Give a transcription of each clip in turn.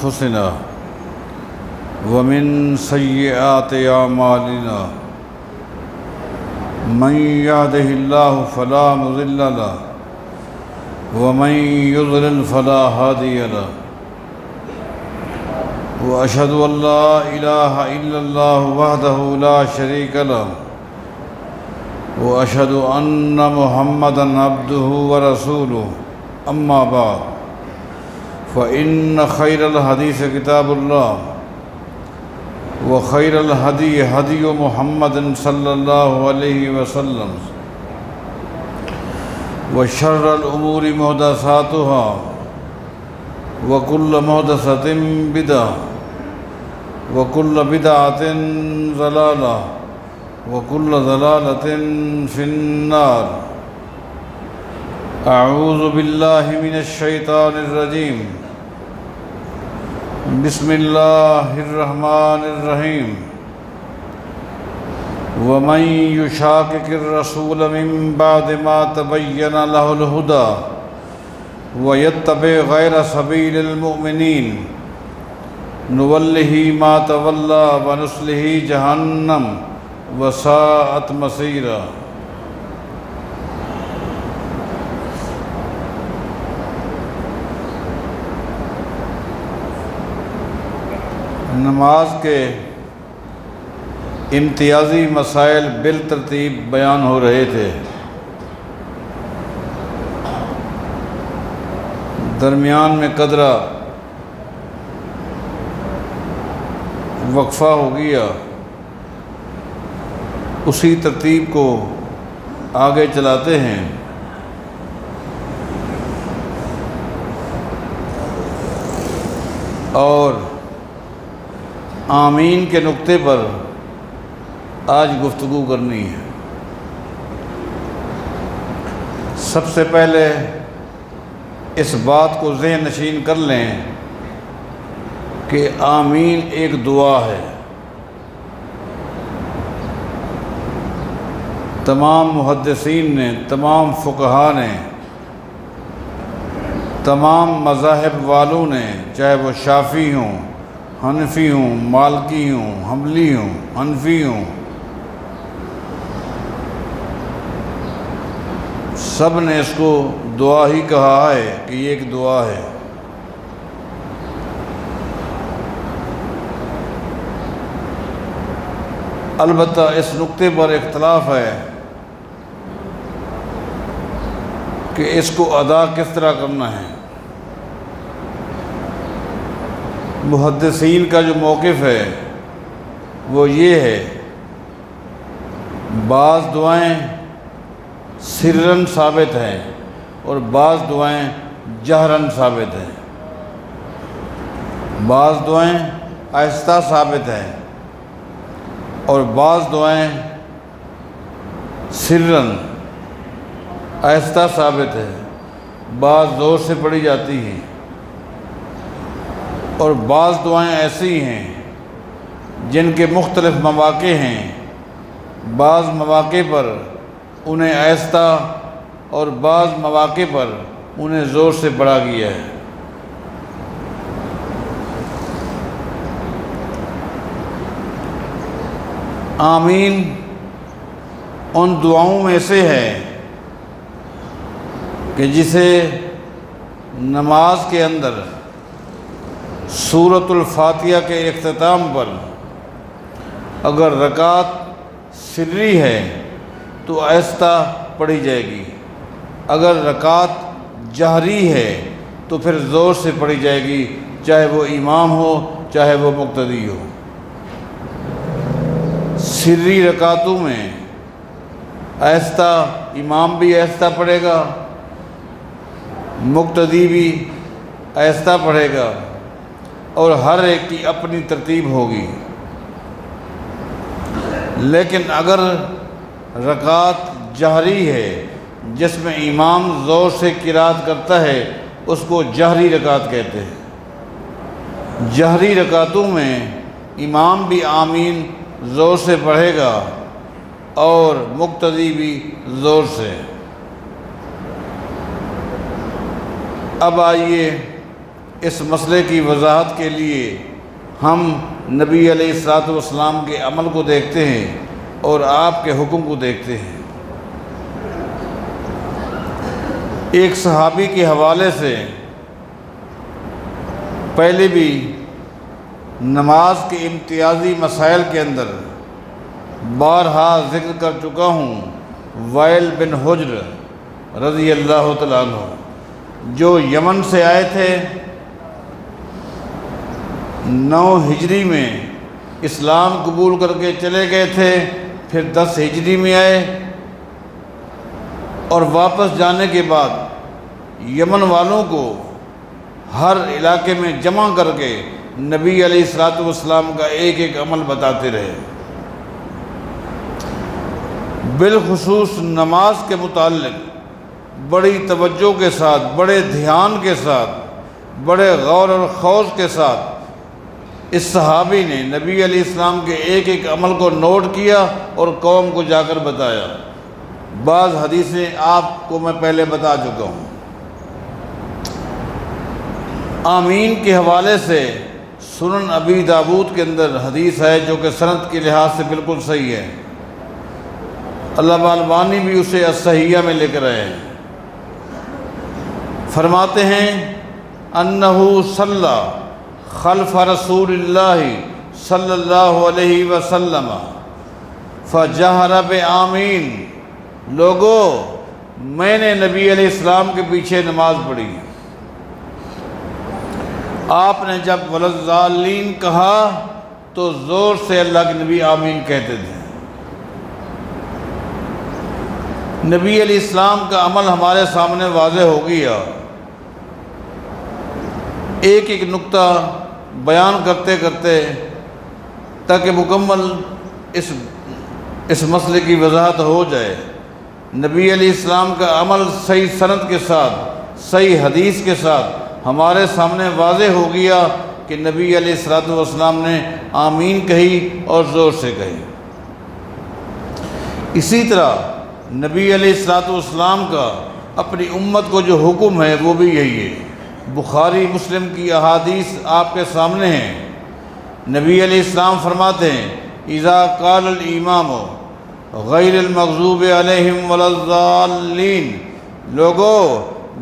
أنفسنا ومن سيئات أعمالنا من يهده الله فلا مضل له ومن يضلل فلا هادي له وأشهد أن لا إله إلا الله وحده لا شريك له وأشهد أن محمدًا عبده ورسوله أما بعد فإن خير الحديث كتاب الله وخير الهدي هدي محمد صلى الله عليه وسلم وشر الأمور محدثاتها وكل محدثة بدعة وكل بدعة ضلالة وكل ضلالة في النار أعوذ بالله من الشيطان الرجيم بسم الله الرحمن الرحيم ومن يشاقق الرسول من بعد ما تبين له الهدى ويتبع غير سبيل المؤمنين نوله ما تولى ونصله جهنم وساءت مصيرا۔ نماز کے امتیازی مسائل بالترتیب بیان ہو رہے تھے۔ درمیان میں قدرہ وقفہ ہو گیا، اسی ترتیب کو آگے چلاتے ہیں۔ اور آمین کے نقطے پر آج گفتگو کرنی ہے۔ سب سے پہلے اس بات کو ذہن نشین کر لیں کہ آمین ایک دعا ہے۔ تمام محدثین نے، تمام فقہا نے، تمام مذاہب والوں نے، چاہے وہ شافعی ہوں، حنفی ہوں، مالکی ہوں، حنبلی ہوں، حنفی ہوں، سب نے اس کو دعا ہی کہا ہے کہ یہ ایک دعا ہے۔ البتہ اس نقطے پر اختلاف ہے کہ اس کو ادا کس طرح کرنا ہے۔ محدثین کا جو موقف ہے وہ یہ ہے، بعض دعائیں سرن ثابت ہیں اور بعض دعائیں جہرن ثابت ہیں، بعض دعائیں آہستہ ثابت ہیں اور بعض دعائیں سرن آہستہ ثابت ہے، بعض زور سے پڑھی جاتی ہیں، اور بعض دعائیں ایسی ہیں جن کے مختلف مواقع ہیں، بعض مواقع پر انہیں آہستہ اور بعض مواقع پر انہیں زور سے پڑھا گیا ہے۔ آمین ان دعاؤں میں سے ہے کہ جسے نماز کے اندر سورۃ الفاتحہ کے اختتام پر اگر رکعت سری ہے تو آہستہ پڑھی جائے گی، اگر رکعت جہری ہے تو پھر زور سے پڑھی جائے گی، چاہے وہ امام ہو چاہے وہ مقتدی ہو۔ سری رکعتوں میں آہستہ امام بھی آہستہ پڑھے گا، مقتدی بھی آہستہ پڑھے گا، اور ہر ایک کی اپنی ترتیب ہوگی۔ لیکن اگر رکعت جہری ہے جس میں امام زور سے قرات کرتا ہے اس کو جہری رکعت کہتے ہیں۔ جہری رکعتوں میں امام بھی آمین زور سے پڑھے گا اور مقتدی بھی زور سے۔ اب آئیے اس مسئلے کی وضاحت کے لیے ہم نبی علیہ الصلوۃ والسلام کے عمل کو دیکھتے ہیں اور آپ کے حکم کو دیکھتے ہیں۔ ایک صحابی کے حوالے سے پہلے بھی نماز کے امتیازی مسائل کے اندر بارہا ذکر کر چکا ہوں۔ وائل بن حجر رضی اللہ تعالیٰ عنہ جو یمن سے آئے تھے، 9 ہجری میں اسلام قبول کر کے چلے گئے تھے، پھر 10 ہجری میں آئے اور واپس جانے کے بعد یمن والوں کو ہر علاقے میں جمع کر کے نبی علیہ الصلوۃ والسلام کا ایک ایک عمل بتاتے رہے۔ بالخصوص نماز کے متعلق بڑی توجہ کے ساتھ، بڑے دھیان کے ساتھ، بڑے غور اور خوض کے ساتھ اس صحابی نے نبی علیہ السلام کے ایک ایک عمل کو نوٹ کیا اور قوم کو جا کر بتایا۔ بعض حدیثیں آپ کو میں پہلے بتا چکا ہوں۔ آمین کے حوالے سے سنن ابی داود کے اندر حدیث ہے جو کہ سند کے لحاظ سے بالکل صحیح ہے۔ علامہ البانی بھی اسے الصحیحہ میں لے کر آئے ہیں۔ فرماتے ہیں انہو صلی خلف رسول اللہ صلی اللہ علیہ وسلم فجہر بآمین۔ لوگو، میں نے نبی علیہ السلام کے پیچھے نماز پڑھی، آپ نے جب ولضالین کہا تو زور سے اللہ کے نبی آمین کہتے تھے۔ نبی علیہ السلام کا عمل ہمارے سامنے واضح ہو گیا۔ ایک ایک نقطہ بیان کرتے کرتے تاکہ مکمل اس مسئلے کی وضاحت ہو جائے۔ نبی علیہ السلام کا عمل صحیح سند کے ساتھ، صحیح حدیث کے ساتھ ہمارے سامنے واضح ہو گیا کہ نبی علیہ الصلوۃ والسلام نے آمین کہی اور زور سے کہی۔ اسی طرح نبی علیہ الصلوۃ والسلام کا اپنی امت کو جو حکم ہے وہ بھی یہی ہے۔ بخاری مسلم کی احادیث آپ کے سامنے ہیں۔ نبی علیہ السلام فرماتے ہیں اذا قال الامام غیر المغضوب علیہم ولا الضالین۔ لوگو،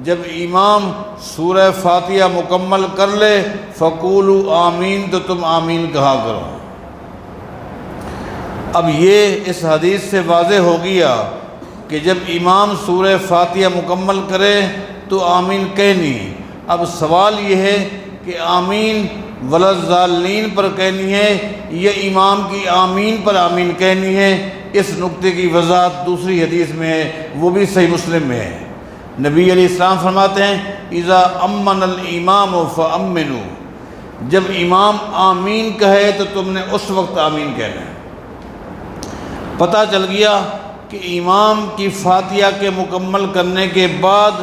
جب امام سورہ فاتحہ مکمل کر لے فقولوا آمین، تو تم آمین کہا کرو۔ اب یہ اس حدیث سے واضح ہو گیا کہ جب امام سورہ فاتحہ مکمل کرے تو آمین کہنی ہے۔ اب سوال یہ ہے کہ آمین ولا الضالین پر کہنی ہے یا امام کی آمین پر آمین کہنی ہے؟ اس نقطے کی وضاحت دوسری حدیث میں ہے، وہ بھی صحیح مسلم میں ہے۔ نبی علیہ السلام فرماتے ہیں اذا امن الامام فامنوا۔ جب امام آمین کہے تو تم نے اس وقت آمین کہنا ہے۔ پتہ چل گیا کہ امام کی فاتحہ کے مکمل کرنے کے بعد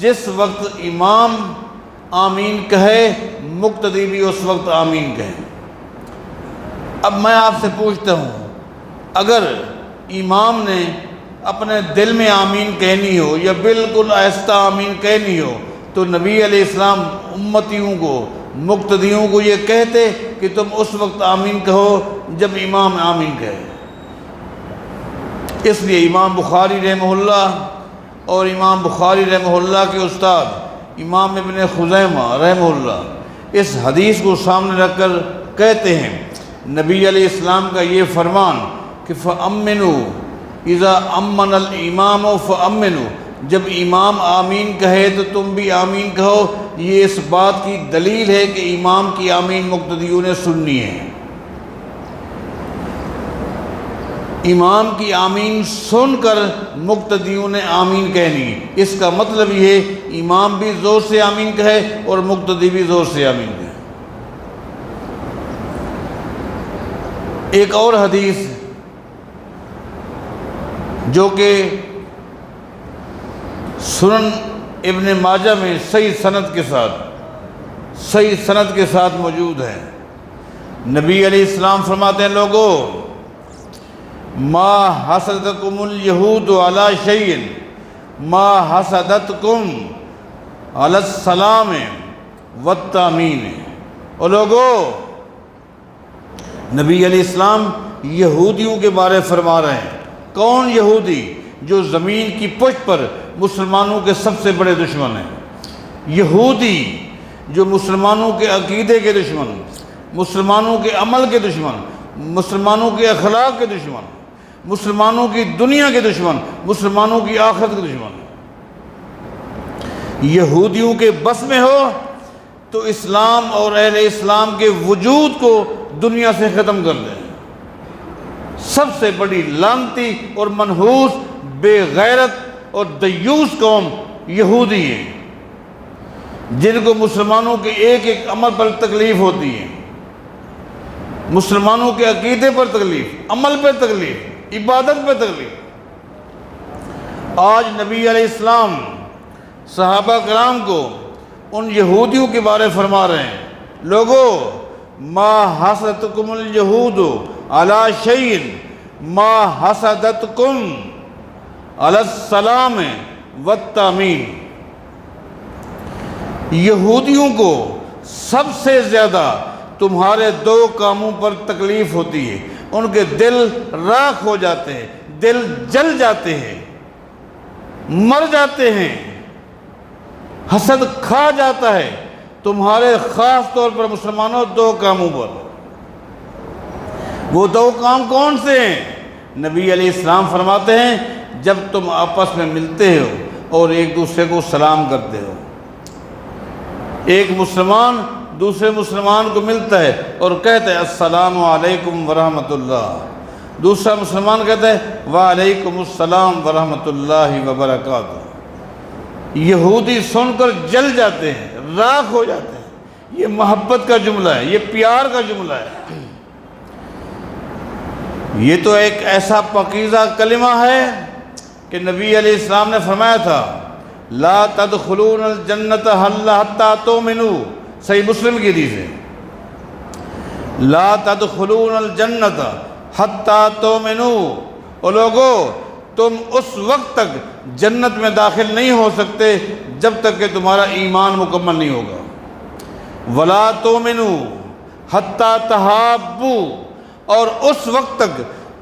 جس وقت امام آمین کہے مقتدی بھی اس وقت آمین کہے۔ اب میں آپ سے پوچھتا ہوں، اگر امام نے اپنے دل میں آمین کہنی ہو یا بالکل آہستہ آمین کہنی ہو تو نبی علیہ السلام امتیوں کو، مقتدیوں کو یہ کہتے کہ تم اس وقت آمین کہو جب امام آمین کہے۔ اس لیے امام بخاری رحمہ اللہ اور امام بخاری رحمہ اللہ کے استاد امام ابن خزیمہ رحمہ اللہ اس حدیث کو سامنے رکھ کر کہتے ہیں نبی علیہ السلام کا یہ فرمان کہ فَأَمِّنُوا اِذَا أَمَّنَ الْإِمَامُ فَأَمِّنُوا، جب امام آمین کہے تو تم بھی آمین کہو۔ یہ اس بات کی دلیل ہے کہ امام کی آمین مقتدیوں نے سننی ہے۔ امام کی آمین سن کر مقتدیوں نے آمین کہنی۔ اس کا مطلب یہ ہے امام بھی زور سے آمین کہے اور مقتدی بھی زور سے آمین کہے۔ ایک اور حدیث جو کہ سنن ابن ماجہ میں صحیح سند کے ساتھ موجود ہے۔ نبی علیہ السلام فرماتے ہیں لوگو، ما حسدتکم الیہود علی شیء ما حسدتکم علی السلام والتامین۔ اور لوگوں، نبی علیہ السلام یہودیوں کے بارے فرما رہے ہیں۔ کون یہودی؟ جو زمین کی پشت پر مسلمانوں کے سب سے بڑے دشمن ہیں۔ یہودی جو مسلمانوں کے عقیدے کے دشمن، مسلمانوں کے عمل کے دشمن، مسلمانوں کے اخلاق کے دشمن، مسلمانوں کی دنیا کے دشمن، مسلمانوں کی آخرت کے دشمن۔ یہودیوں کے بس میں ہو تو اسلام اور اہل اسلام کے وجود کو دنیا سے ختم کر دیں۔ سب سے بڑی لعنتی اور منحوس، بے غیرت اور دیوس قوم یہودی ہے، جن کو مسلمانوں کے ایک ایک عمل پر تکلیف ہوتی ہے، مسلمانوں کے عقیدے پر تکلیف، عمل پر تکلیف، عبادت پر تکلیف۔ آج نبی علیہ السلام صحابہ کرام کو ان یہودیوں کے بارے فرما رہے ہیں، لوگوں، ما حسدتکم الیہود علی شیء ما حسدتکم علی السلام والتامین۔ یہودیوں کو سب سے زیادہ تمہارے دو کاموں پر تکلیف ہوتی ہے، ان کے دل راکھ ہو جاتے ہیں، دل جل جاتے ہیں، مر جاتے ہیں، حسد کھا جاتا ہے تمہارے خاص طور پر مسلمانوں دو کاموں پر۔ وہ دو کام کون سے ہیں؟ نبی علیہ السلام فرماتے ہیں، جب تم آپس میں ملتے ہو اور ایک دوسرے کو سلام کرتے ہو۔ ایک مسلمان دوسرے مسلمان کو ملتا ہے اور کہتا ہے السلام علیکم ورحمۃ اللہ، دوسرا مسلمان کہتا ہے وعلیکم السلام ورحمۃ اللہ وبرکاتہ۔ یہودی سن کر جل جاتے ہیں، راکھ ہو جاتے ہیں۔ یہ محبت کا جملہ ہے، یہ پیار کا جملہ ہے۔ یہ تو ایک ایسا پاکیزہ کلمہ ہے کہ نبی علیہ السلام نے فرمایا تھا لا تدخلون الجنت حتی تؤمنوا، صحیح مسلم کی حدیث ہے، لا تدخلون الجنت حتی تؤمنوا۔ اور لوگوں، تم اس وقت تک جنت میں داخل نہیں ہو سکتے جب تک کہ تمہارا ایمان مکمل نہیں ہوگا۔ ولا تؤمنوا حتی تحابوا، اور اس وقت تک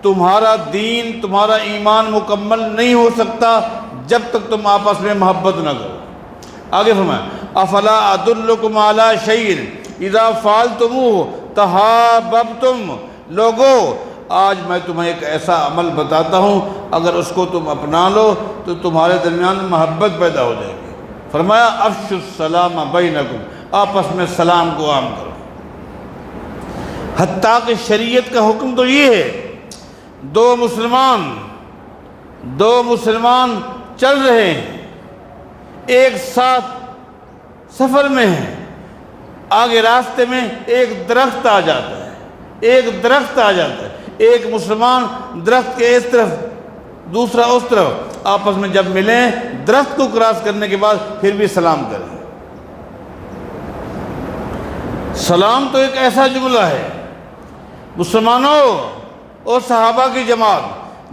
تمہارا دین، تمہارا ایمان مکمل نہیں ہو سکتا جب تک تم آپس میں محبت نہ کرو۔ آگے فرمایا افلا ادلکم علی شیء اذا فعلتموہ تحاببتم۔ لوگوں، آج میں تمہیں ایک ایسا عمل بتاتا ہوں، اگر اس کو تم اپنا لو تو تمہارے درمیان محبت پیدا ہو جائے گی۔ فرمایا افشوا السلام بینکم، آپس میں سلام کو عام کرو۔ حتیٰ کہ شریعت کا حکم تو یہ ہے، دو مسلمان چل رہے ہیں، ایک ساتھ سفر میں ہیں، آگے راستے میں ایک درخت آ جاتا ہے، ایک مسلمان درخت کے اس طرف دوسرا اس طرف، آپس میں جب ملیں درخت کو کراس کرنے کے بعد پھر بھی سلام کریں۔ سلام تو ایک ایسا جملہ ہے، مسلمانوں اور صحابہ کی جماعت،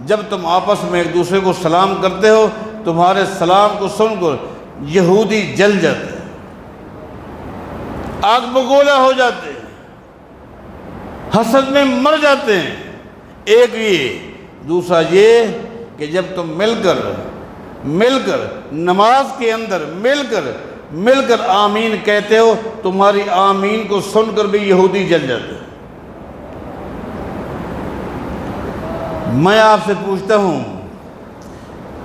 جب تم آپس میں ایک دوسرے کو سلام کرتے ہو، تمہارے سلام کو سن کر یہودی جل جاتے ہیں، آگ بگولا ہو جاتے ہیں، حسد میں مر جاتے ہیں۔ ایک یہ، دوسرا یہ کہ جب تم مل کر نماز کے اندر مل کر آمین کہتے ہو، تمہاری آمین کو سن کر بھی یہودی جل جاتے ہیں۔ میں آپ سے پوچھتا ہوں،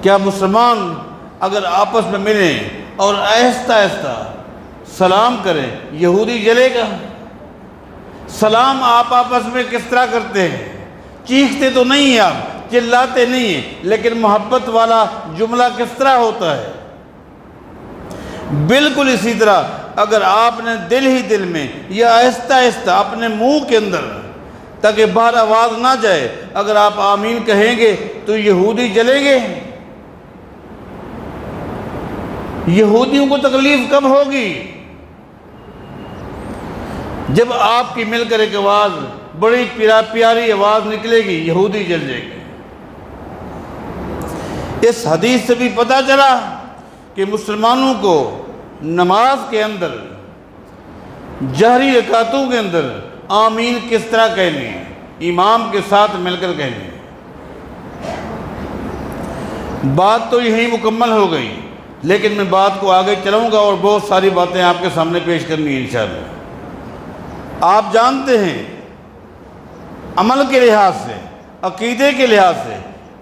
کیا مسلمان اگر آپس میں ملیں اور آہستہ آہستہ سلام کریں، یہودی جلے گا؟ سلام آپ آپس میں کس طرح کرتے ہیں؟ چیختے تو نہیں ہیں آپ، چلاتے نہیں ہیں، لیکن محبت والا جملہ کس طرح ہوتا ہے؟ بالکل اسی طرح اگر آپ نے دل میں یا آہستہ آہستہ اپنے منہ کے اندر، تاکہ باہر آواز نہ جائے، اگر آپ آمین کہیں گے تو یہودی جلیں گے؟ یہودیوں کو تکلیف کب ہوگی؟ جب آپ کی مل کر ایک آواز، بڑی پیاری آواز نکلے گی، یہودی جل جائے گی۔ اس حدیث سے بھی پتہ چلا کہ مسلمانوں کو نماز کے اندر جہری رکعتوں کے اندر آمین کس طرح کہنی ہے؟ امام کے ساتھ مل کر کہنی ہے۔ بات تو یہی مکمل ہو گئی، لیکن میں بات کو آگے چلاؤں گا اور بہت ساری باتیں آپ کے سامنے پیش کرنی ہے انشاءاللہ۔ آپ جانتے ہیں عمل کے لحاظ سے، عقیدے کے لحاظ سے،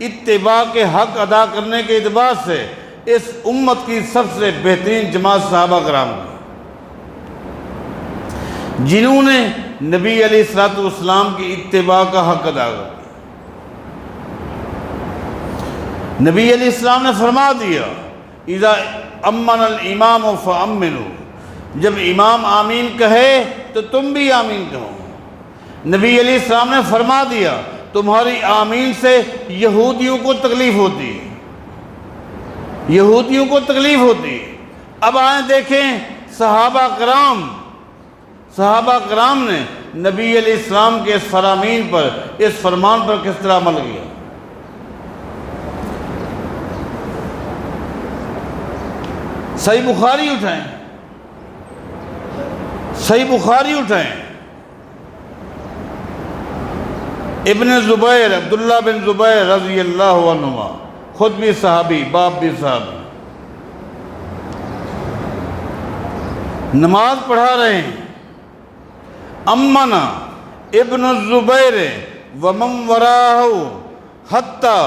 اتباع کے حق ادا کرنے کے اعتبار سے اس امت کی سب سے بہترین جماعت صحابہ کرام کی، جنہوں نے نبی علیہ السلام کی اتباع کا حق ادا کیا۔ نبی علیہ السلام نے فرما دیا اذا امن الامام فامنوا، جب امام آمین کہے تو تم بھی آمین کہو۔ نبی علیہ السلام نے فرما دیا تمہاری آمین سے یہودیوں کو تکلیف ہوتی ہے، یہودیوں کو تکلیف ہوتی ہے۔ اب آئیں دیکھیں صحابہ کرام نے نبی علیہ السلام کے اس فرامین پر، اس فرمان پر کس طرح عمل کیا۔ صحیح بخاری اٹھائیں، صحیح بخاری اٹھائیں، ابن زبیر، عبداللہ بن زبیر رضی اللہ عنہ، خود بھی صحابی، باپ بھی صحابی، نماز پڑھا رہے ہیں۔ امنا ابن الزبیر ومن وراہ حتی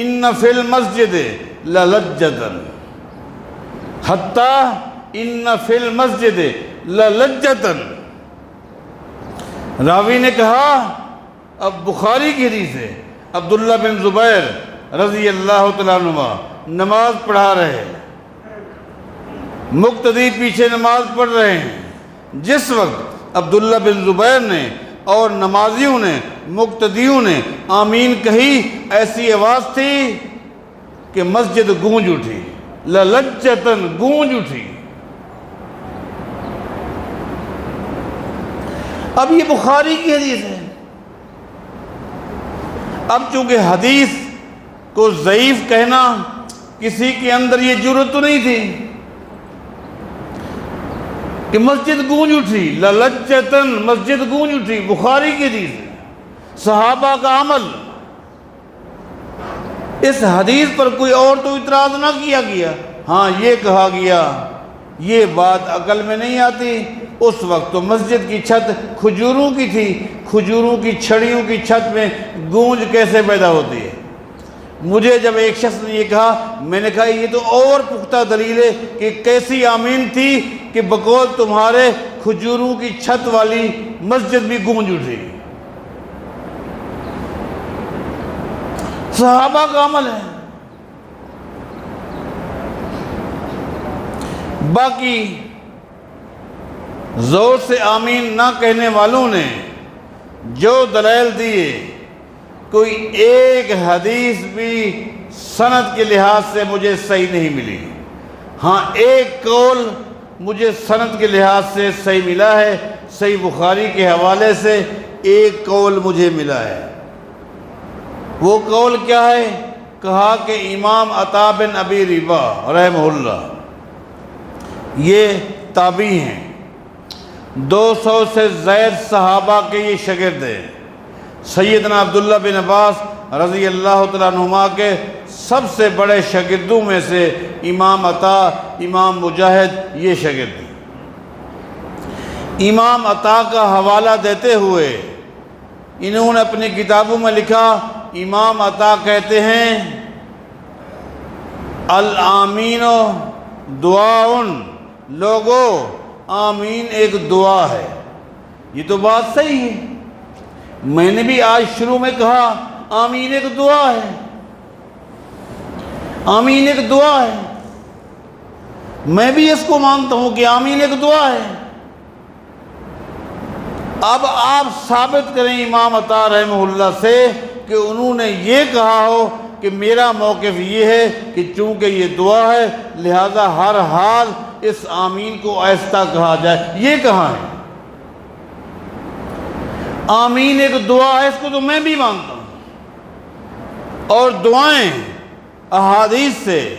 ان فی المسجد للجتن، حتی ان فی المسجد للجتن۔ راوی نے کہا، اب بخاری کی حدیث ہے، عبداللہ بن زبیر رضی اللہ تعالیٰ عنہ نماز پڑھا رہے، مقتدی پیچھے نماز پڑھ رہے ہیں۔ جس وقت عبداللہ بن زبیر نے اور نمازیوں نے، مقتدیوں نے آمین کہی، ایسی آواز تھی کہ مسجد گونج اٹھی، للجتن، گونج اٹھی۔ اب یہ بخاری کی حدیث ہے۔ اب چونکہ حدیث کو ضعیف کہنا کسی کے اندر یہ جرأت تو نہیں تھی کہ مسجد گونج اٹھی، للجتن، مسجد گونج اٹھی، بخاری کی حدیث ہے، صحابہ کا عمل۔ اس حدیث پر کوئی اور تو اعتراض نہ کیا گیا۔ ہاں یہ کہا گیا، یہ بات عقل میں نہیں آتی، اس وقت تو مسجد کی چھت کھجوروں کی تھی، کھجوروں کی چھڑیوں کی چھت میں گونج کیسے پیدا ہوتی ہے؟ مجھے جب ایک شخص نے یہ کہا، میں نے کہا یہ تو اور پختہ دلیل ہے کہ کیسی آمین تھی کہ بقول تمہارے کھجوروں کی چھت والی مسجد بھی گونج اٹھی۔ صحابہ کا عمل ہے۔ باقی زور سے آمین نہ کہنے والوں نے جو دلائل دیے، کوئی ایک حدیث بھی سند کے لحاظ سے مجھے صحیح نہیں ملی۔ ہاں ایک قول مجھے سند کے لحاظ سے صحیح ملا ہے، صحیح بخاری کے حوالے سے ایک قول مجھے ملا ہے۔ وہ قول کیا ہے؟ کہا کہ امام عطا بن ابی رباح رحمہ اللہ، یہ تابعی ہیں، 200 سے زائد صحابہ کے یہ شاگرد ہیں، سیدنا عبداللہ بن عباس رضی اللہ تعالیٰ عنہما کے سب سے بڑے شاگردوں میں سے امام عطا، امام مجاہد یہ شاگرد ہیں۔ امام عطا کا حوالہ دیتے ہوئے انہوں نے اپنی کتابوں میں لکھا، امام عطا کہتے ہیں الآمین دعاؤن، لوگو آمین ایک دعا ہے۔ یہ تو بات صحیح ہے، میں نے بھی آج شروع میں کہا آمین ایک دعا ہے، آمین ایک دعا ہے، میں بھی اس کو مانتا ہوں کہ آمین ایک دعا ہے۔ اب آپ ثابت کریں امام عطا رحمہ اللہ سے کہ انہوں نے یہ کہا ہو کہ میرا موقف یہ ہے کہ چونکہ یہ دعا ہے لہذا ہر حال اس آمین کو آہستہ کہا جائے، یہ کہاں ہے؟ آمین ایک دعا ہے، اس کو تو میں بھی مانتا ہوں، اور دعائیں احادیث سے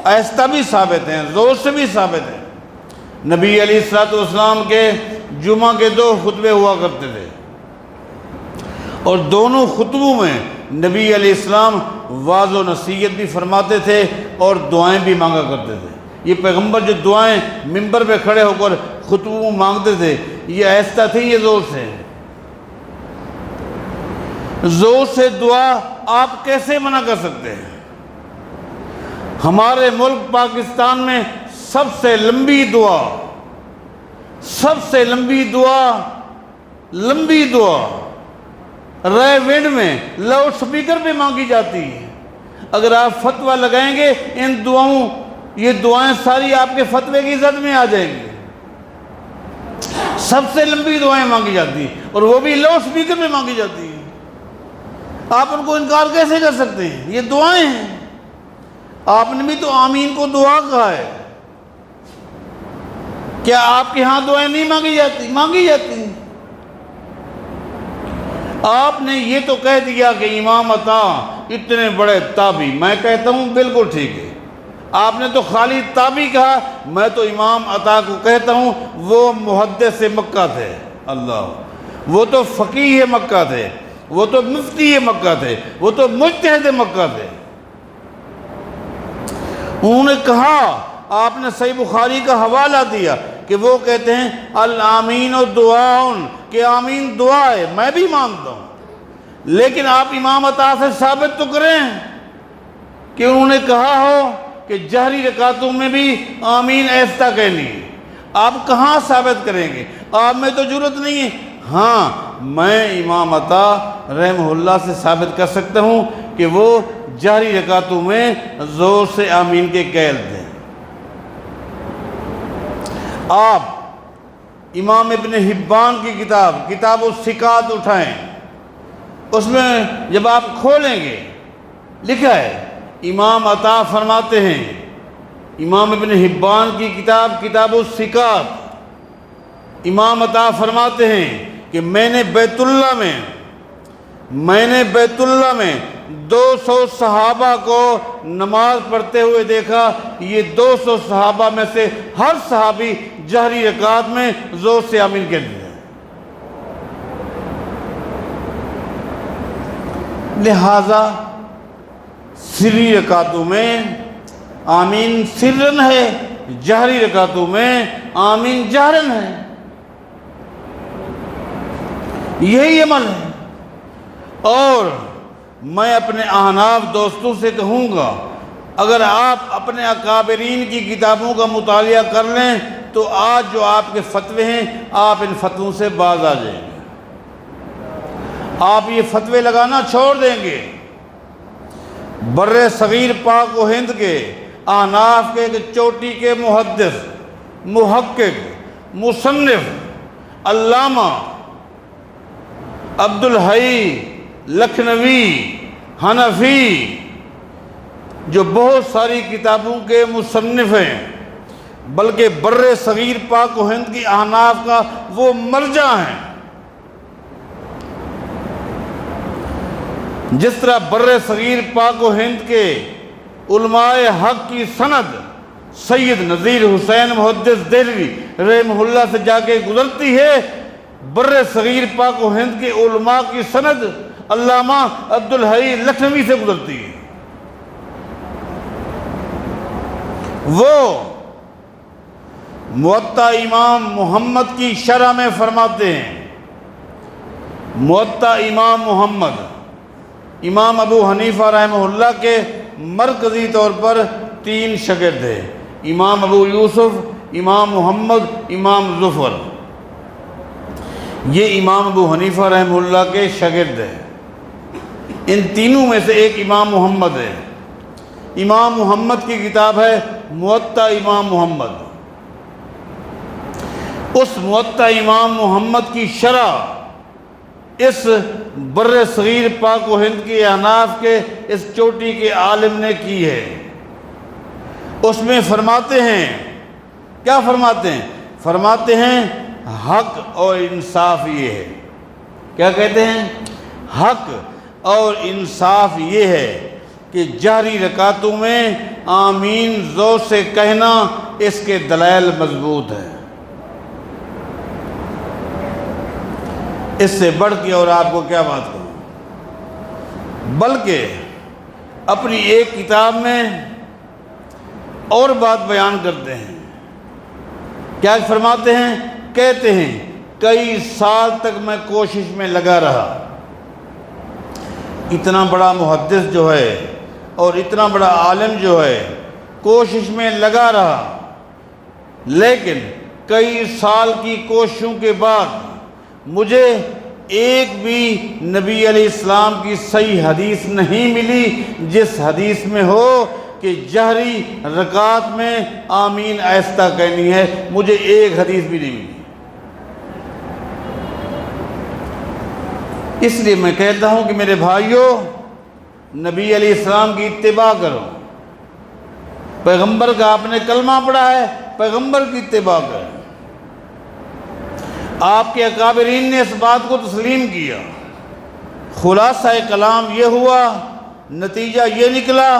آہستہ بھی ثابت ہیں، زور سے بھی ثابت ہیں۔ نبی علیہ الصلوۃ والسلام کے جمعہ کے 2 خطبے ہوا کرتے تھے، اور دونوں خطبوں میں نبی علیہ السلام واعظ و نصیحت بھی فرماتے تھے اور دعائیں بھی مانگا کرتے تھے۔ یہ پیغمبر جو دعائیں منبر پہ کھڑے ہو کر خطبوں میں مانگتے تھے، یہ آہستہ تھی، یہ زور سے؟ زور سے دعا آپ کیسے منع کر سکتے ہیں؟ ہمارے ملک پاکستان میں سب سے لمبی دعا رائے ونڈ میں لاؤڈ سپیکر پہ مانگی جاتی ہے۔ اگر آپ فتویٰ لگائیں گے یہ دعائیں ساری آپ کے فتوے کی زد میں آ جائیں گی۔ سب سے لمبی دعائیں مانگی جاتی ہیں، اور وہ بھی لاؤڈ سپیکر پہ مانگی جاتی ہیں۔ آپ ان کو انکار کیسے کر سکتے ہیں؟ یہ دعائیں ہیں۔ آپ نے بھی تو آمین کو دعا کہا ہے۔ کیا آپ کے ہاں دعائیں نہیں مانگی جاتی؟ مانگی جاتی ہیں۔ آپ نے یہ تو کہہ دیا کہ امام عطا اتنے بڑے تابعی، میں کہتا ہوں بالکل ٹھیک ہے۔ آپ نے تو خالی تابعی کہا، میں تو امام عطا کو کہتا ہوں وہ محدث مکہ تھے۔ اللہ، وہ تو فقیہ مکہ تھے، وہ تو مفتی مکہ تھے، وہ تو مجتہد مکہ تھے۔ انہوں نے کہا، آپ نے صحیح بخاری کا حوالہ دیا کہ وہ کہتے ہیں الآمین و دعاؤن، کہ آمین دعا ہے، میں بھی مانتا ہوں، لیکن آپ امام عطا سے ثابت تو کریں کہ انہوں نے کہا ہو کہ جہری رکعتوں میں بھی آمین آہستہ کہنی ہے۔ آپ کہاں ثابت کریں گے؟ آپ میں تو جرت نہیں ہے۔ ہاں، میں امام عطا رحمہ اللہ سے ثابت کر سکتا ہوں کہ وہ جہری رکعتوں میں زور سے آمین کے قائل تھے۔ آپ امام ابن حبان کی کتاب الثقات اٹھائیں، اس میں جب آپ کھولیں گے لکھا ہے، امام عطا فرماتے ہیں، امام ابن حبان کی کتاب الثقات، امام عطا فرماتے ہیں کہ میں نے بیت اللہ میں 200 صحابہ کو نماز پڑھتے ہوئے دیکھا۔ یہ 200 صحابہ میں سے ہر صحابی جہری رکعت میں زور سے آمین کہتے ہیں۔ لہذا سری رکعتوں میں آمین سرن ہے، جہری رکعتوں میں آمین جہرن ہے۔ یہی عمل ہے۔ اور میں اپنے احناف دوستوں سے کہوں گا، اگر آپ اپنے اکابرین کی کتابوں کا مطالعہ کر لیں تو آج جو آپ کے فتوے ہیں، آپ ان فتووں سے باز آ جائیں گے۔ آپ یہ فتوے لگانا چھوڑ دیں گے۔ بر صغیر پاک و ہند کے احناف کے چوٹی کے محدث، محقق، مصنف علامہ عبدالحی لکھنوی حنفی، جو بہت ساری کتابوں کے مصنف ہیں، بلکہ بر صغیر پاک و ہند کی احناف کا وہ مرجع ہیں۔ جس طرح بر صغیر پاک و ہند کے علماء حق کی سند سید نذیر حسین محدث دہلوی رحمہ اللہ سے جا کے گزرتی ہے، بر صغیر پاک و ہند کے علماء کی سند علامہ عبدالحی لکھنوی سے گزرتی ہے۔ وہ موطا امام محمد کی شرح میں فرماتے ہیں، موطا امام محمد، امام ابو حنیفہ رحمہ اللہ کے مرکزی طور پر 3 شاگرد ہیں، امام ابو یوسف، امام محمد، امام ظفر۔ یہ امام ابو حنیفہ رحمہ اللہ کے شاگرد ہیں۔ ان تینوں میں سے ایک امام محمد ہے۔ امام محمد کی کتاب ہے موطا امام محمد۔ اس موطا امام محمد کی شرح اس بر صغیر پاک و ہند کے احناف کے اس چوٹی کے عالم نے کی ہے۔ اس میں فرماتے ہیں، کیا فرماتے ہیں؟ فرماتے ہیں حق اور انصاف یہ ہے۔ کیا کہتے ہیں؟ حق اور انصاف یہ ہے کہ جہری رکعتوں میں آمین زور سے کہنا اس کے دلائل مضبوط ہیں۔ اس سے بڑھ کے اور آپ کو کیا بات کروں، بلکہ اپنی ایک کتاب میں اور بات بیان کرتے ہیں۔ کیا فرماتے ہیں؟ کہتے ہیں کئی سال تک میں کوشش میں لگا رہا۔ اتنا بڑا محدث جو ہے اور اتنا بڑا عالم جو ہے کوشش میں لگا رہا، لیکن کئی سال کی کوششوں کے بعد مجھے ایک بھی نبی علیہ السلام کی صحیح حدیث نہیں ملی جس حدیث میں ہو کہ جہری رکعت میں آمین آہستہ کہنی ہے۔ مجھے ایک حدیث بھی نہیں ملی۔ اس لیے میں کہتا ہوں کہ میرے بھائیوں، نبی علیہ السلام کی اتباع کرو۔ پیغمبر کا آپ نے کلمہ پڑھا ہے، پیغمبر کی اتباع کرو۔ آپ کے اکابرین نے اس بات کو تسلیم کیا۔ خلاصہ کلام یہ ہوا، نتیجہ یہ نکلا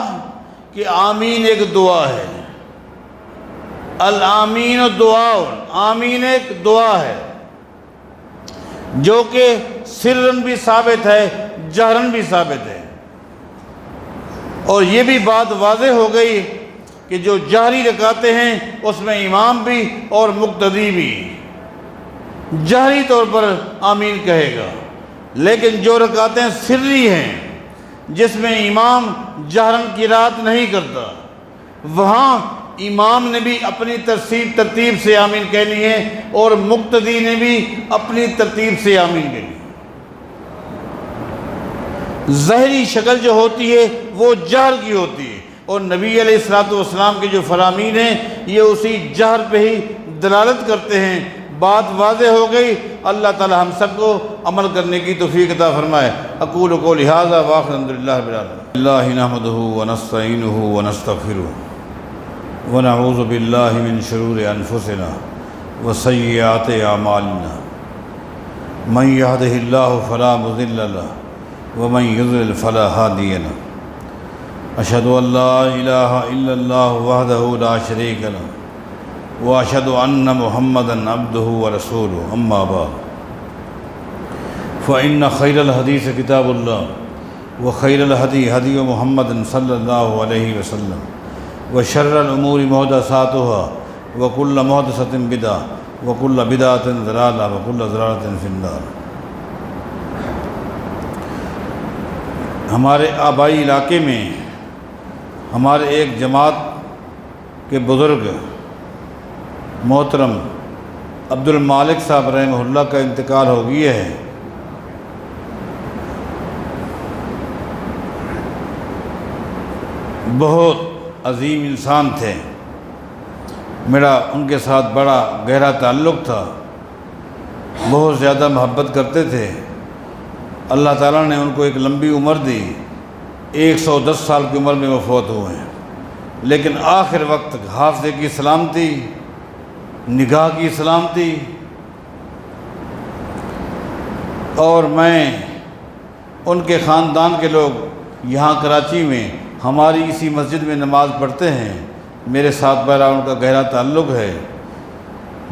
کہ آمین ایک دعا ہے۔ الآمین دعا، آمین ایک دعا ہے جو کہ سرن بھی ثابت ہے، جہرن بھی ثابت ہے۔ اور یہ بھی بات واضح ہو گئی کہ جو جہری رکعتیں ہیں اس میں امام بھی اور مقتدی بھی جہری طور پر آمین کہے گا، لیکن جو رکعتیں سری ہیں جس میں امام جہرن قرات نہیں کرتا، وہاں امام نے بھی اپنی ترتیب سے آمین کہنی ہے اور مقتدی نے بھی اپنی ترتیب سے آمین کہنی ہے۔ ظاہری شکل جو ہوتی ہے وہ جہر کی ہوتی ہے، اور نبی علیہ السلام کے جو فرامین ہیں یہ اسی جہر پہ ہی دلالت کرتے ہیں۔ بات واضح ہو گئی۔ اللہ تعالی ہم سب کو عمل کرنے کی توفیق عطا فرمائے۔ اقول قولی ھذا واخر الحمد للہ رب العالمین۔ اللہ نحمدہ ونستعینہ ونستغفرہ ونعوذ باللہ من شرور انفسنا وسیئات اعمالنا، من یہدہ اللہ فلا مضل لہ ومن یضلل فلا ہادی لہ، اشہد ان لا الہ الا اللہ وحدہ لا شریک لہ واشہد ان محمدا عبدہ ورسولہ، اما بعد فإن خیر الحدیث کتاب اللہ وخیر الہدی ہدی محمد صلی اللہ علیہ وسلم وشر الامور محدثاتها وکل محدثۃ بدعۃ وکل بدعۃ ضلالہ وکل ضلالۃ فی النار۔ ہمارے آبائی علاقے میں ہمارے ایک جماعت کے بزرگ محترم عبد المالک صاحب رحمہ اللہ کا انتقال ہو گیا ہے۔ بہت عظیم انسان تھے، میرا ان کے ساتھ بڑا گہرا تعلق تھا، بہت زیادہ محبت کرتے تھے۔ اللہ تعالیٰ نے ان کو ایک لمبی عمر دی، 110 سال کی عمر میں وہ فوت ہوئے ہیں، لیکن آخر وقت حافظے کی سلامتی، نگاہ کی سلامتی، اور میں ان کے خاندان کے لوگ یہاں کراچی میں ہماری اسی مسجد میں نماز پڑھتے ہیں، میرے ساتھ بہرا ان کا گہرا تعلق ہے۔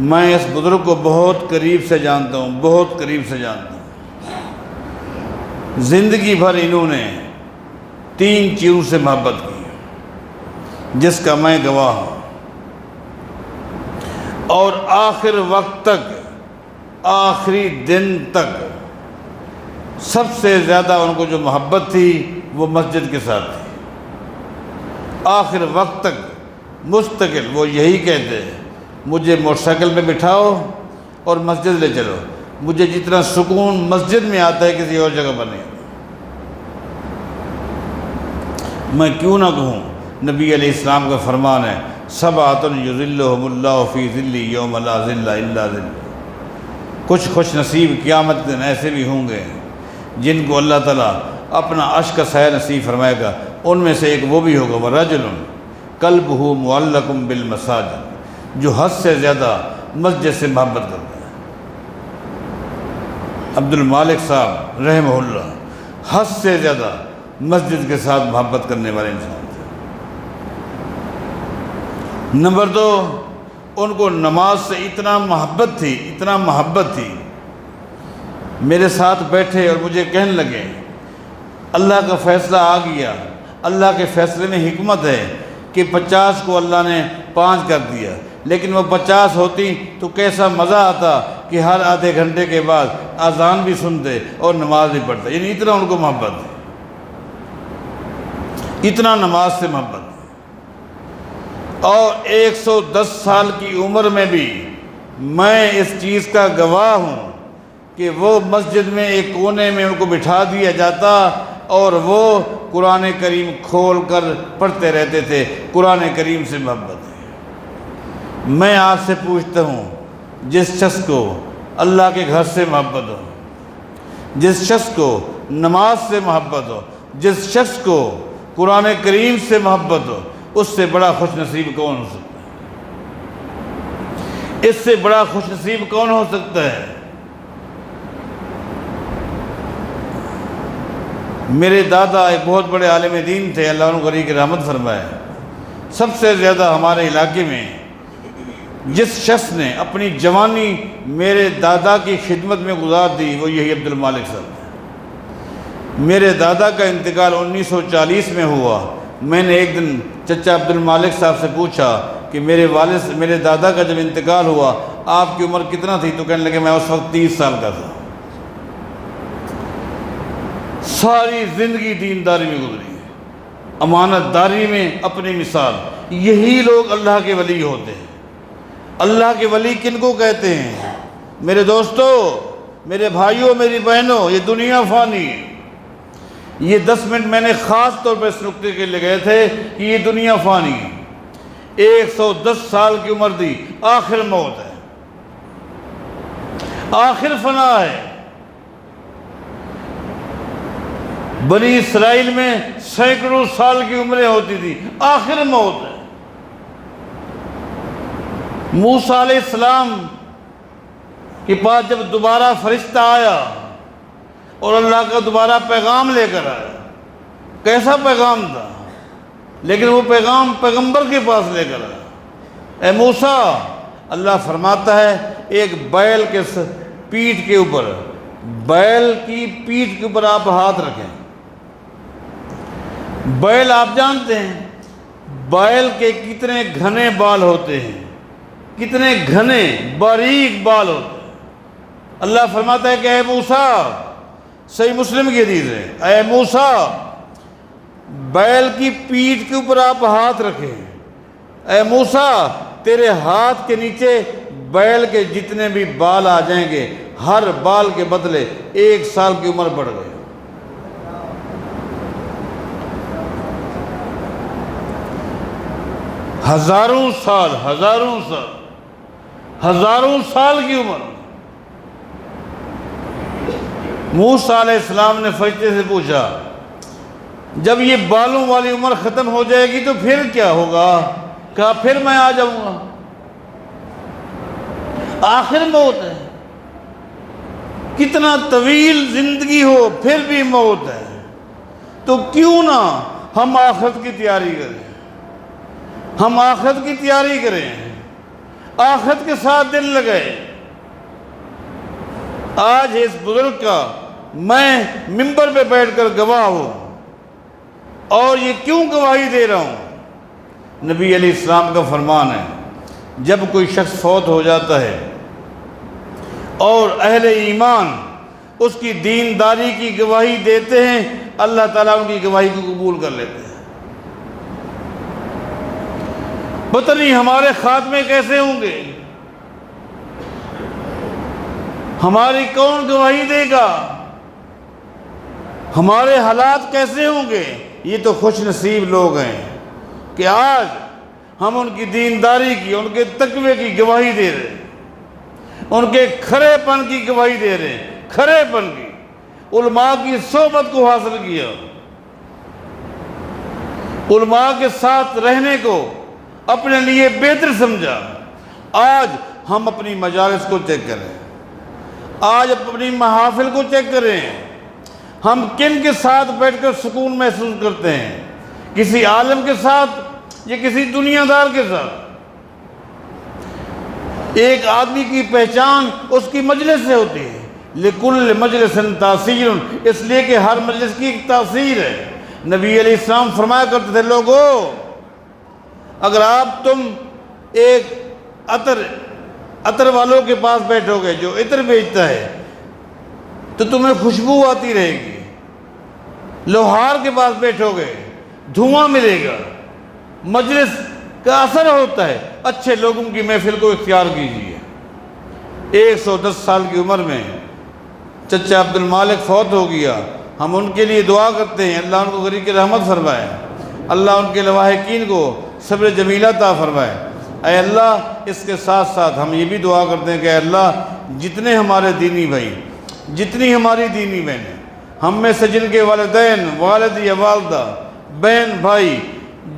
میں اس بزرگ کو بہت قریب سے جانتا ہوں، بہت قریب سے جانتا ہوں۔ زندگی بھر انہوں نے 3 چیزوں سے محبت کی جس کا میں گواہ ہوں، اور آخر وقت تک، آخری دن تک سب سے زیادہ ان کو جو محبت تھی وہ مسجد کے ساتھ تھی۔ آخر وقت تک مستقل وہ یہی کہتے ہیں، مجھے موٹر سائیکل پہ بٹھاؤ اور مسجد لے چلو، مجھے جتنا سکون مسجد میں آتا ہے کسی اور جگہ پر نہیں۔ میں کیوں نہ کہوں، نبی علیہ السلام کا فرمان ہے، سبعۃ یظلھم اللہ فی ظلہ یوم لا ظل الا ظلہ۔ کچھ خوش نصیب قیامت کے دن ایسے بھی ہوں گے جن کو اللہ تعالیٰ اپنا عرش کا سایہ نصیب فرمائے گا، ان میں سے ایک وہ بھی ہوگا، وَرَجُلٌ قَلْبُهُ مُعَلَّقٌ بِالْمَسَاجِدِ، جو حد سے زیادہ مسجد سے محبت کرتا ہے۔ عبد المالک صاحب رحمہ اللہ حد سے زیادہ مسجد کے ساتھ محبت کرنے والے انسان تھے۔ نمبر 2، ان کو نماز سے اتنا محبت تھی، میرے ساتھ بیٹھے اور مجھے کہنے لگے اللہ کا فیصلہ آ گیا، اللہ کے فیصلے میں حکمت ہے کہ 50 کو اللہ نے 5 کر دیا، لیکن وہ 50 ہوتی تو کیسا مزہ آتا کہ ہر آدھے گھنٹے کے بعد اذان بھی سنتے اور نماز بھی پڑھتے۔ یعنی اتنا ان کو محبت ہے، اتنا نماز سے محبت ہے۔ اور 110 سال کی عمر میں بھی میں اس چیز کا گواہ ہوں کہ وہ مسجد میں ایک کونے میں ان کو بٹھا دیا جاتا اور وہ قرآن کریم کھول کر پڑھتے رہتے تھے۔ قرآن کریم سے محبت ہے۔ میں آپ سے پوچھتا ہوں، جس شخص کو اللہ کے گھر سے محبت ہو، جس شخص کو نماز سے محبت ہو، جس شخص کو قرآن کریم سے محبت ہو، اس سے بڑا خوش نصیب کون ہو سکتا ہے؟ اس سے بڑا خوش نصیب کون ہو سکتا ہے؟ میرے دادا ایک بہت بڑے عالم دین تھے، اللہ عنہ غریب کی رحمت فرمائے۔ سب سے زیادہ ہمارے علاقے میں جس شخص نے اپنی جوانی میرے دادا کی خدمت میں گزار دی وہ یہی عبد المالک صاحب ہے۔ میرے دادا کا انتقال 1940 میں ہوا۔ میں نے ایک دن چچا عبد المالک صاحب سے پوچھا کہ میرے دادا کا جب انتقال ہوا آپ کی عمر کتنا تھی؟ تو کہنے لگے میں اس وقت 30 سال کا تھا۔ ساری زندگی دینداری میں گزری ہے، امانت داری میں اپنی مثال۔ یہی لوگ اللہ کے ولی ہوتے ہیں۔ اللہ کے ولی کن کو کہتے ہیں؟ میرے دوستو، میرے بھائیوں، میری بہنوں، یہ دنیا فانی ہے۔ یہ 10 منٹ میں نے خاص طور پر اس نکتے کے لیے گئے تھے کہ یہ دنیا فانی ہے۔ 110 سال کی عمر دی، آخر موت ہے، آخر فنا ہے۔ بنی اسرائیل میں سینکڑوں سال کی عمریں ہوتی تھی، آخر موت ہے۔ موسیٰ علیہ السلام کے پاس جب دوبارہ فرشتہ آیا اور اللہ کا دوبارہ پیغام لے کر آیا، کیسا پیغام تھا؟ لیکن وہ پیغام پیغمبر کے پاس لے کر آیا۔ اے موسیٰ، اللہ فرماتا ہے ایک بیل کے پیٹھ کے اوپر، بیل کی پیٹھ کے اوپر آپ ہاتھ رکھیں۔ بیل آپ جانتے ہیں بیل کے کتنے گھنے بال ہوتے ہیں، کتنے گھنے باریک بال ہوتے ہیں۔ اللہ فرماتا ہے کہ اے موسیٰ، صحیح مسلم کی حدیث ہے، اے موسیٰ بیل کی پیٹھ کے اوپر آپ ہاتھ رکھیں۔ اے موسیٰ، تیرے ہاتھ کے نیچے بیل کے جتنے بھی بال آ جائیں گے، ہر بال کے بدلے 1 سال کی عمر بڑھ گئی۔ ہزاروں سال کی عمر۔ موسیٰ علیہ السلام نے فرشتے سے پوچھا جب یہ بالوں والی عمر ختم ہو جائے گی تو پھر کیا ہوگا؟ کہا پھر میں آ جاؤں گا۔ آخر موت ہے، کتنا طویل زندگی ہو پھر بھی موت ہے۔ تو کیوں نہ ہم آخرت کی تیاری کریں، ہم آخرت کی تیاری کریں، آخرت کے ساتھ دل لگائے۔ آج اس بزرگ کا میں منبر پہ بیٹھ کر گواہ ہوں، اور یہ کیوں گواہی دے رہا ہوں؟ نبی علیہ السلام کا فرمان ہے جب کوئی شخص فوت ہو جاتا ہے اور اہل ایمان اس کی دینداری کی گواہی دیتے ہیں، اللہ تعالیٰ ان کی گواہی کو قبول کر لیتے ہیں۔ پتہ نہیں ہمارے خاتمے کیسے ہوں گے، ہماری کون گواہی دے گا، ہمارے حالات کیسے ہوں گے؟ یہ تو خوش نصیب لوگ ہیں کہ آج ہم ان کی دینداری کی، ان کے تقوی کی گواہی دے رہے ہیں، ان کے کھرے پن کی گواہی دے رہے ہیں، کھرے پن کی، علماء کی صحبت کو حاصل کیا، علماء کے ساتھ رہنے کو اپنے لیے بہتر سمجھا۔ آج ہم اپنی مجالس کو چیک کریں، آج اپنی محافل کو چیک کریں، ہم کن کے ساتھ بیٹھ کر سکون محسوس کرتے ہیں، کسی عالم کے ساتھ یا کسی دنیا دار کے ساتھ؟ ایک آدمی کی پہچان اس کی مجلس سے ہوتی ہے۔ لکل مجلس تاثیر، اس لیے کہ ہر مجلس کی ایک تاثیر ہے۔ نبی علیہ السلام فرمایا کرتے تھے، لوگو اگر تم ایک عطر والوں کے پاس بیٹھو گے جو عطر بیچتا ہے تو تمہیں خوشبو آتی رہے گی، لوہار کے پاس بیٹھو گے دھواں ملے گا۔ مجلس کا اثر ہوتا ہے، اچھے لوگوں کی محفل کو اختیار کیجیے۔ 110 سال کی عمر میں چچا عبد المالک فوت ہو گیا، ہم ان کے لیے دعا کرتے ہیں اللہ ان کو غریق رحمت فرمائے، اللہ ان کے لواحقین کو صبر جمیلہ عطا فرمائے۔ اے اللہ اس کے ساتھ ساتھ ہم یہ بھی دعا کرتے ہیں کہ اے اللہ جتنے ہمارے دینی بھائی، جتنی ہماری دینی بہنیں، ہم میں سے جن کے والدین، والد یا والدہ، بہن بھائی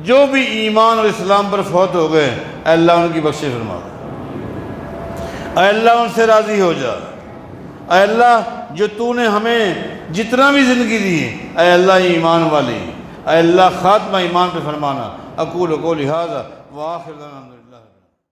جو بھی ایمان اور اسلام پر فوت ہو گئے، اے اللہ ان کی بخشش فرما، اے اللہ ان سے راضی ہو جا۔ اے اللہ جو تو نے ہمیں جتنا بھی زندگی دی ہے، اے اللہ ایمان والی، اے اللہ خاتمہ ایمان پہ فرمانا۔ اقول قولی ھذا وآخر دعوانا